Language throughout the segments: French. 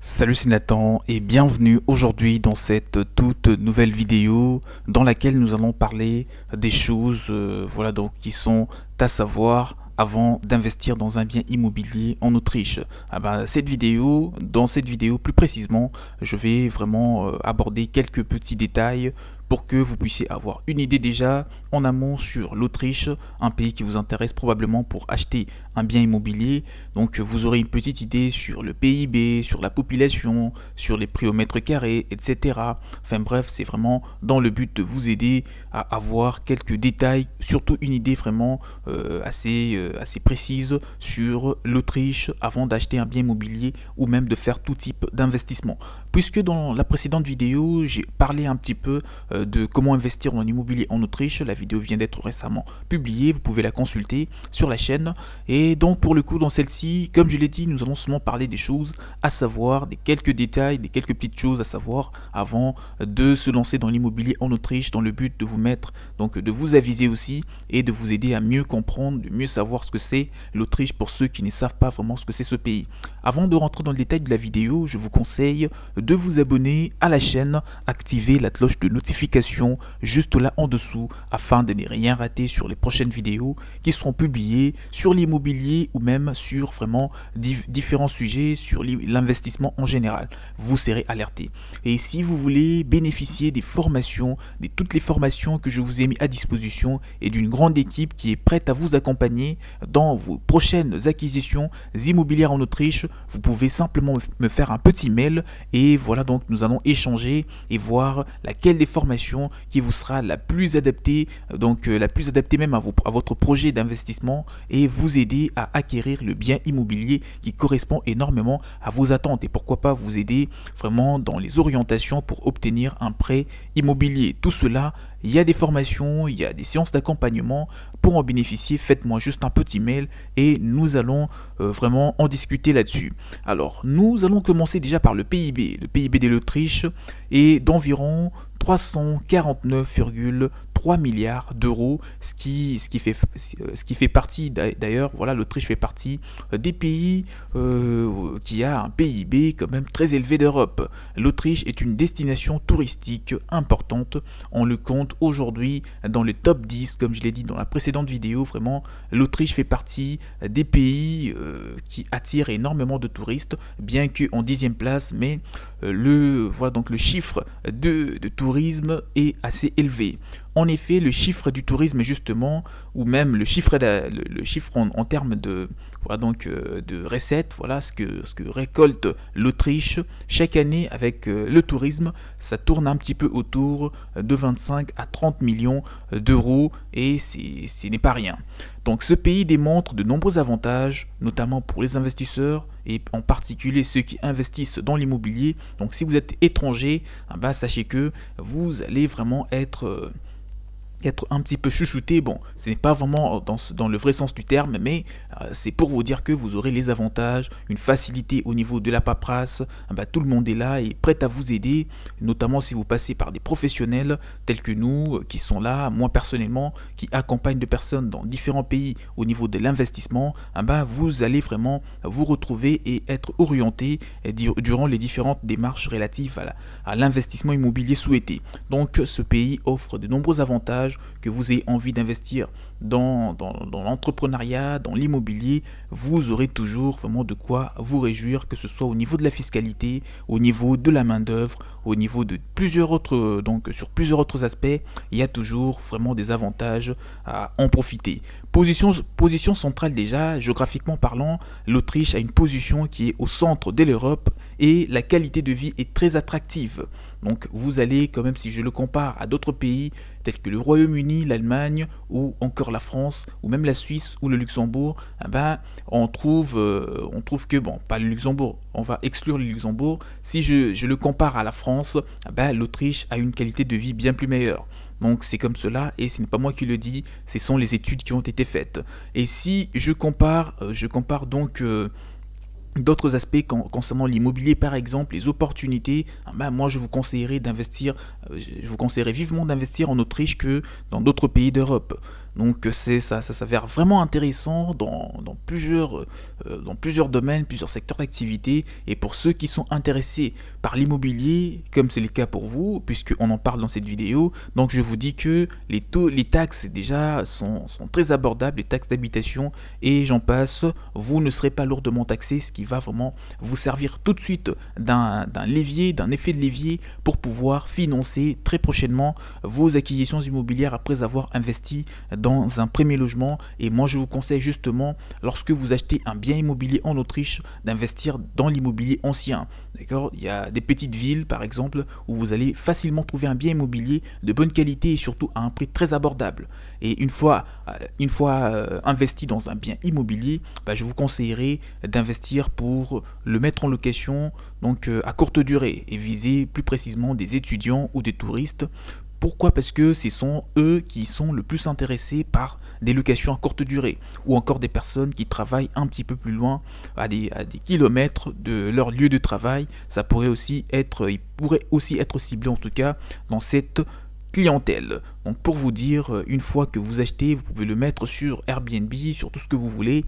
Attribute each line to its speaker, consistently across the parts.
Speaker 1: Salut, c'est Nathan et bienvenue aujourd'hui dans cette toute nouvelle vidéo dans laquelle nous allons parler des choses voilà donc qui sont à savoir avant d'investir dans un bien immobilier en Autriche. Dans cette vidéo plus précisément, je vais vraiment aborder quelques petits détails pour que vous puissiez avoir une idée déjà en amont sur l'Autriche, un pays qui vous intéresse probablement pour acheter un bien immobilier. Donc vous aurez une petite idée sur le PIB, sur la population, sur les prix au mètre carré, etc. Enfin bref, c'est vraiment dans le but de vous aider à avoir quelques détails, surtout une idée vraiment assez précise sur l'Autriche avant d'acheter un bien immobilier ou même de faire tout type d'investissement. Puisque dans la précédente vidéo, j'ai parlé un petit peu de comment investir en immobilier en Autriche. La vidéo vient d'être récemment publiée, vous pouvez la consulter sur la chaîne. Et donc pour le coup dans celle-ci, comme je l'ai dit, nous allons seulement parler des choses à savoir, des quelques détails, des quelques petites choses à savoir avant de se lancer dans l'immobilier en Autriche, dans le but de vous mettre, donc de vous aviser aussi et de vous aider à mieux comprendre, de mieux savoir ce que c'est l'Autriche pour ceux qui ne savent pas vraiment ce que c'est ce pays. Avant de rentrer dans le détail de la vidéo, je vous conseille de vous abonner à la chaîne, activer la cloche de notification juste là en dessous afin de ne rien rater sur les prochaines vidéos qui seront publiées sur l'immobilier ou même sur vraiment différents sujets sur l'investissement en général. Vous serez alerté. Et si vous voulez bénéficier des formations, de toutes les formations que je vous ai mis à disposition et d'une grande équipe qui est prête à vous accompagner dans vos prochaines acquisitions immobilières en Autriche, vous pouvez simplement me faire un petit mail et voilà, donc nous allons échanger et voir laquelle des formations qui vous sera la plus adaptée, donc la plus adaptée même à votre projet d'investissement et vous aider à acquérir le bien immobilier qui correspond énormément à vos attentes et pourquoi pas vous aider vraiment dans les orientations pour obtenir un prêt immobilier. Tout cela, il y a des formations, il y a des séances d'accompagnement. Pour en bénéficier, faites-moi juste un petit mail et nous allons vraiment en discuter là-dessus. Alors, nous allons commencer déjà par le PIB. Le PIB de l'Autriche est d'environ 349,3 milliards d'euros, ce qui fait partie, d'ailleurs, voilà, l'Autriche fait partie des pays qui a un PIB quand même très élevé d'Europe. L'Autriche est une destination touristique importante, on le compte aujourd'hui dans le top 10, comme je l'ai dit dans la précédente vidéo, vraiment, l'Autriche fait partie des pays qui attirent énormément de touristes, bien qu'en 10e place, mais voilà, donc le chiffre de tourisme est assez élevé. En effet, le chiffre du tourisme justement, ou même le chiffre en termes de, voilà, donc, de recettes, voilà ce que récolte l'Autriche chaque année avec le tourisme, ça tourne un petit peu autour de 25 à 30 millions d'euros et ce n'est pas rien. Donc ce pays démontre de nombreux avantages, notamment pour les investisseurs et en particulier ceux qui investissent dans l'immobilier. Donc si vous êtes étranger, sachez que vous allez vraiment être un petit peu chouchouté. Bon, ce n'est pas vraiment dans le vrai sens du terme, mais c'est pour vous dire que vous aurez les avantages, une facilité au niveau de la paperasse. Tout le monde est là et prêt à vous aider, notamment si vous passez par des professionnels tels que nous, qui sont là, moi personnellement, qui accompagnent de personnes dans différents pays au niveau de l'investissement. Vous allez vraiment vous retrouver et être orienté durant les différentes démarches relatives à l'investissement immobilier souhaité. Donc ce pays offre de nombreux avantages, que vous ayez envie d'investir dans l'entrepreneuriat, dans l'immobilier, vous aurez toujours vraiment de quoi vous réjouir, que ce soit au niveau de la fiscalité, au niveau de la main d'œuvre, au niveau de plusieurs autres, donc sur plusieurs autres aspects, il y a toujours vraiment des avantages à en profiter. Position centrale déjà, géographiquement parlant, l'Autriche a une position qui est au centre de l'Europe et la qualité de vie est très attractive. Donc vous allez quand même, si je le compare à d'autres pays tels que le Royaume-Uni, l'Allemagne ou encore la France ou même la Suisse ou le Luxembourg, on trouve que, bon, pas le Luxembourg, on va exclure le Luxembourg, si je le compare à la France, l'Autriche a une qualité de vie bien plus meilleure. Donc c'est comme cela et ce n'est pas moi qui le dis, ce sont les études qui ont été faites. Et si je compare donc d'autres aspects concernant l'immobilier, par exemple les opportunités, moi je vous conseillerais vivement d'investir en Autriche que dans d'autres pays d'Europe. Donc ça s'avère vraiment intéressant dans plusieurs domaines, plusieurs secteurs d'activité. Et pour ceux qui sont intéressés par l'immobilier, comme c'est le cas pour vous, puisqu'on en parle dans cette vidéo, donc je vous dis que les taxes déjà sont très abordables, les taxes d'habitation et j'en passe. Vous ne serez pas lourdement taxé, ce qui va vraiment vous servir tout de suite d'un levier, d'un effet de levier pour pouvoir financer très prochainement vos acquisitions immobilières après avoir investi dans un premier logement. Et moi je vous conseille justement, lorsque vous achetez un bien immobilier en Autriche, d'investir dans l'immobilier ancien. D'accord? Il y a des petites villes par exemple où vous allez facilement trouver un bien immobilier de bonne qualité et surtout à un prix très abordable. Et une fois investi dans un bien immobilier, je vous conseillerais d'investir pour le mettre en location donc à courte durée et viser plus précisément des étudiants ou des touristes. Pourquoi? Parce que ce sont eux qui sont le plus intéressés par des locations à courte durée, ou encore des personnes qui travaillent un petit peu plus loin, à des kilomètres de leur lieu de travail. Ça pourrait aussi être, il pourrait aussi être ciblé en tout cas dans cette clientèle. Donc pour vous dire, une fois que vous achetez, vous pouvez le mettre sur Airbnb, sur tout ce que vous voulez,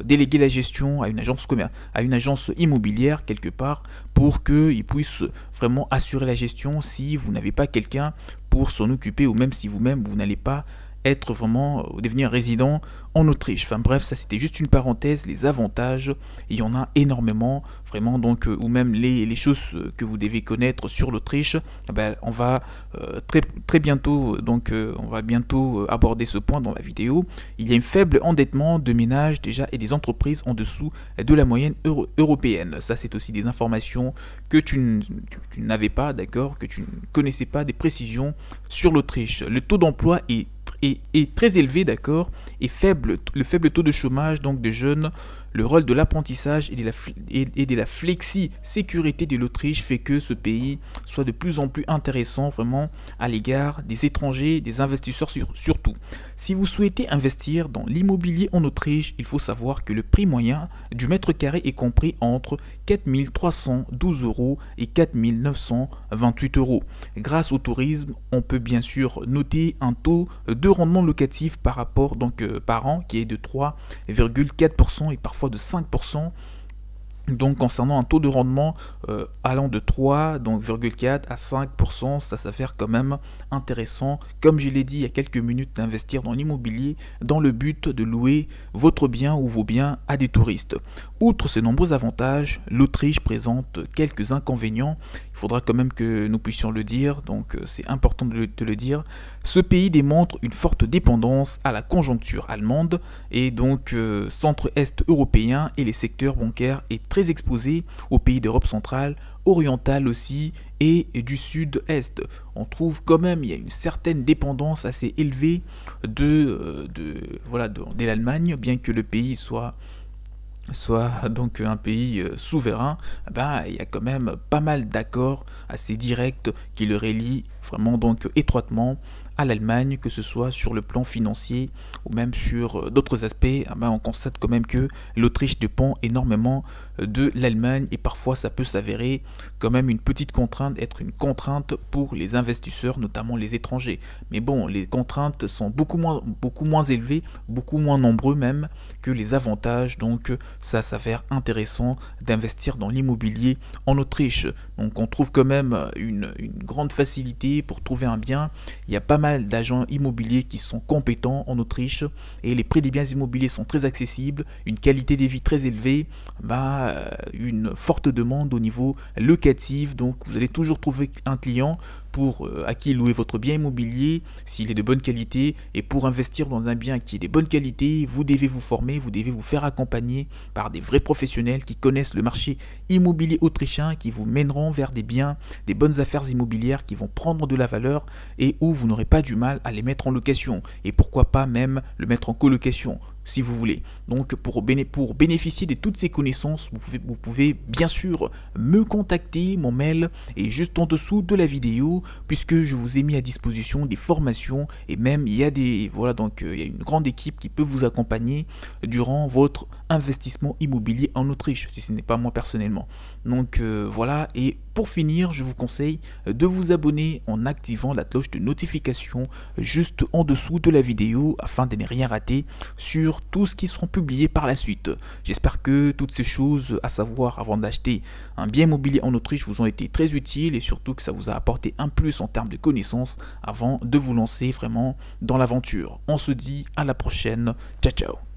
Speaker 1: déléguer la gestion à une agence immobilière quelque part pour qu'ils puissent vraiment assurer la gestion si vous n'avez pas quelqu'un pour s'en occuper, ou même si vous-même vous n'allez pas être vraiment devenir résident en Autriche. Enfin bref, ça c'était juste une parenthèse. Les avantages, il y en a énormément vraiment, donc ou même les choses que vous devez connaître sur l'Autriche. On va très bientôt, donc on va bientôt aborder ce point dans la vidéo. Il y a un faible endettement de ménages déjà et des entreprises en dessous de la moyenne européenne. Ça c'est aussi des informations que tu n'avais pas, d'accord, que tu ne connaissais pas, des précisions sur l'Autriche. Le taux d'emploi est très élevé, d'accord, et faible, le faible taux de chômage donc de jeunes, le rôle de l'apprentissage et de la flexi-sécurité de l'Autriche fait que ce pays soit de plus en plus intéressant vraiment à l'égard des étrangers, des investisseurs surtout. Si vous souhaitez investir dans l'immobilier en Autriche, il faut savoir que le prix moyen du mètre carré est compris entre 4 312 € et 4 928 €. Grâce au tourisme, on peut bien sûr noter un taux de rendement locatif par rapport par an qui est de 3,4% et parfois de 5%. Donc concernant un taux de rendement allant de 3,4 à 5%, ça s'avère quand même intéressant, comme je l'ai dit il y a quelques minutes, d'investir dans l'immobilier dans le but de louer votre bien ou vos biens à des touristes. Outre ces nombreux avantages, l'Autriche présente quelques inconvénients. Il faudra quand même que nous puissions le dire, donc c'est important de le dire. Ce pays démontre une forte dépendance à la conjoncture allemande et donc centre-est européen, et les secteurs bancaires est très exposé aux pays d'Europe centrale, orientale aussi, et du sud-est. On trouve quand même, il y a une certaine dépendance assez élevée de l'Allemagne, bien que le pays soit donc un pays souverain. Il y a quand même pas mal d'accords assez directs qui le relient vraiment donc étroitement à l'Allemagne, que ce soit sur le plan financier ou même sur d'autres aspects. On constate quand même que l'Autriche dépend énormément de l'Allemagne et parfois ça peut s'avérer quand même une petite contrainte, être une contrainte pour les investisseurs, notamment les étrangers. Mais bon, les contraintes sont beaucoup moins élevées, beaucoup moins nombreux même que les avantages, donc ça s'avère intéressant d'investir dans l'immobilier en Autriche. Donc on trouve quand même une grande facilité pour trouver un bien. Il y a pas mal d'agents immobiliers qui sont compétents en Autriche et les prix des biens immobiliers sont très accessibles, une qualité de vie très élevée, une forte demande au niveau locatif. Donc vous allez toujours trouver un client à qui louer votre bien immobilier s'il est de bonne qualité. Et pour investir dans un bien qui est de bonne qualité, vous devez vous former, vous devez vous faire accompagner par des vrais professionnels qui connaissent le marché immobilier autrichien, qui vous mèneront vers des biens, des bonnes affaires immobilières qui vont prendre de la valeur et où vous n'aurez pas du mal à les mettre en location, et pourquoi pas même le mettre en colocation si vous voulez. Donc pour bénéficier de toutes ces connaissances, vous pouvez bien sûr me contacter. Mon mail est juste en dessous de la vidéo, puisque je vous ai mis à disposition des formations, et même il y a il y a une grande équipe qui peut vous accompagner durant votre investissement immobilier en Autriche, si ce n'est pas moi personnellement. Donc voilà, et pour pour finir, je vous conseille de vous abonner en activant la cloche de notification juste en dessous de la vidéo afin de ne rien rater sur tout ce qui sera publié par la suite. J'espère que toutes ces choses à savoir avant d'acheter un bien immobilier en Autriche vous ont été très utiles et surtout que ça vous a apporté un plus en termes de connaissances avant de vous lancer vraiment dans l'aventure. On se dit à la prochaine. Ciao ciao.